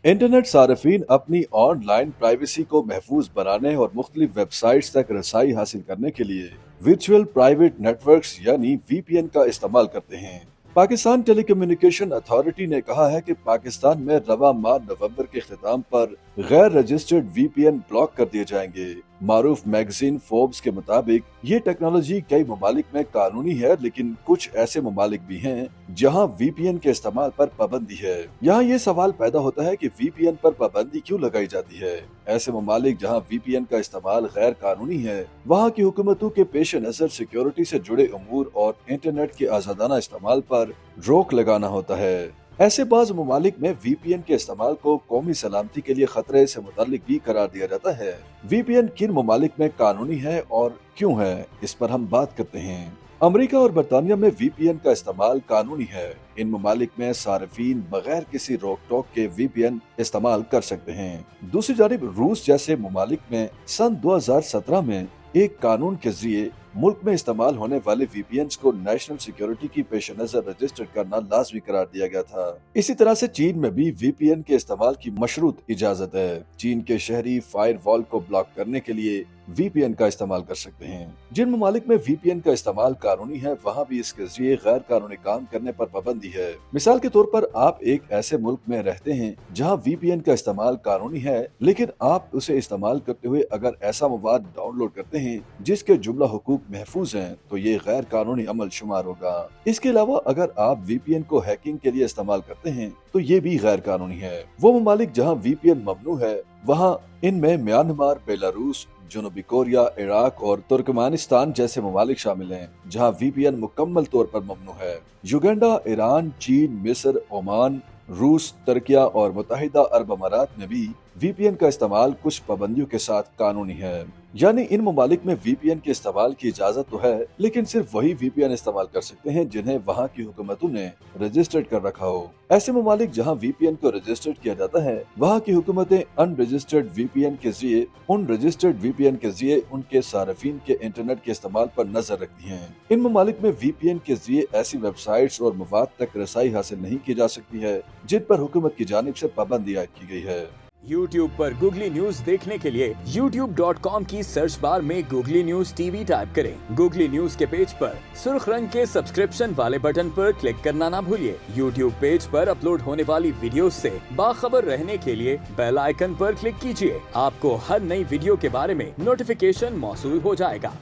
Internet सार्फिन अपनी online privacy को महफूज बनाने और मुख्तलिफ वेबसाइट्स तक रसाई हासिल करने के लिए वर्चुअल प्राइवेट नेटवर्क्स यानी वीपीएन का इस्तेमाल करते हैं। पाकिस्तान टेलीकम्युनिकेशन अथॉरिटी ने कहा है कि पाकिस्तान में रवा माह नवंबर के इख्तिताम पर गैर रजिस्टर्ड वीपीएन ब्लॉक कर दिए जाएंगे। मारूफ मैगजीन फोर्ब्स के मुताबिक ये टेक्नोलॉजी कई ममालिक में कानूनी है, लेकिन कुछ ऐसे ममालिक भी हैं जहां वीपीएन के इस्तेमाल पर पाबंदी है। यहाँ ये सवाल पैदा होता है कि वीपीएन पर पाबंदी क्यों लगाई जाती है। ऐसे ममालिक जहां वीपीएन का इस्तेमाल गैर कानूनी है, वहाँ की हुकूमतों के पेश नजर सिक्योरिटी से जुड़े अमूर और इंटरनेट के आजादाना इस्तेमाल पर रोक लगाना होता है। ऐसे बाज़ ममालिक में वीपीएन के इस्तेमाल को कौमी सलामती के लिए खतरे से मुताल्लिक भी करार दिया जाता है। वीपीएन किन ममालिक में कानूनी है और क्यों है, इस पर हम बात करते हैं। अमेरिका और बरतानिया में वीपीएन का इस्तेमाल कानूनी है। इन ममालिक में सार्फिन बगैर किसी रोक टोक के वीपीएन इस्तेमाल कर सकते हैं। दूसरी जानिब रूस जैसे ममालिक में सन 2017 में एक कानून के जरिए मुल्क में इस्तेमाल होने वाले वीपीएन को नेशनल सिक्योरिटी की पेश नजर रजिस्टर्ड करना लाजमी करार दिया गया था। इसी तरह से चीन में भी वीपीएन के इस्तेमाल की मशरूत इजाजत है। चीन के शहरी फायरवॉल को ब्लॉक करने के लिए वीपीएन का इस्तेमाल कर सकते हैं। जिन ममालिक में वीपीएन का इस्तेमाल कानूनी है, वहाँ भी इसके जरिए गैर कानूनी काम करने पर पाबंदी है। मिसाल के तौर पर आप एक ऐसे मुल्क में रहते हैं जहाँ वीपीएन का इस्तेमाल कानूनी है, लेकिन आप उसे इस्तेमाल करते हुए अगर ऐसा मवाद डाउनलोड करते हैं जिसके जुमला हुकूक महफूज हैं, तो ये गैर कानूनी अमल शुमार होगा। इसके अलावा अगर आप वीपीएन को हैकिंग के लिए इस्तेमाल करते हैं तो ये भी गैर कानूनी है। वो ममालिक जहाँ वीपीएन ममनू है, वहाँ इनमें म्यांमार, बेलारूस, जनूबी कोरिया, इराक और तुर्कमेनिस्तान जैसे ममालिक शामिल हैं जहां वीपीएन मुकम्मल तौर पर ममनू है। युगांडा, ईरान, चीन, मिस्र, ओमान, रूस, तुर्किया और मुत्तहिदा अरब अमारात में भी वीपीएन का इस्तेमाल कुछ पाबंदियों के साथ कानूनी है। यानी इन ममालिक में वीपीएन के इस्तेमाल की इजाजत तो है, लेकिन सिर्फ वही वीपीएन इस्तेमाल कर सकते हैं जिन्हें वहाँ की हुकूमतों ने रजिस्टर्ड कर रखा हो। ऐसे ममालिक जहाँ वीपीएन को रजिस्टर्ड किया जाता है, वहाँ की हुकूमतें अनरजिस्टर्ड वीपीएन के जरिए उनके सार्फिन के इंटरनेट के इस्तेमाल पर नजर रखती हैं। इन ममालिक में वीपीएन के जरिए ऐसी वेबसाइट्स और मवाद तक रसाई हासिल नहीं की जा सकती है जिन पर हुकूमत की जानिब से पाबंदी आयद की गई है। YouTube पर गूगली न्यूज देखने के लिए youtube.com की सर्च बार में गूगली न्यूज टीवी टाइप करें। गूगली न्यूज के पेज पर सुर्ख रंग के सब्सक्रिप्शन वाले बटन पर क्लिक करना ना भूलिए। YouTube पेज पर अपलोड होने वाली वीडियोस से बाखबर रहने के लिए बेल आइकन पर क्लिक कीजिए। आपको हर नई वीडियो के बारे में नोटिफिकेशन मौसूल हो जाएगा।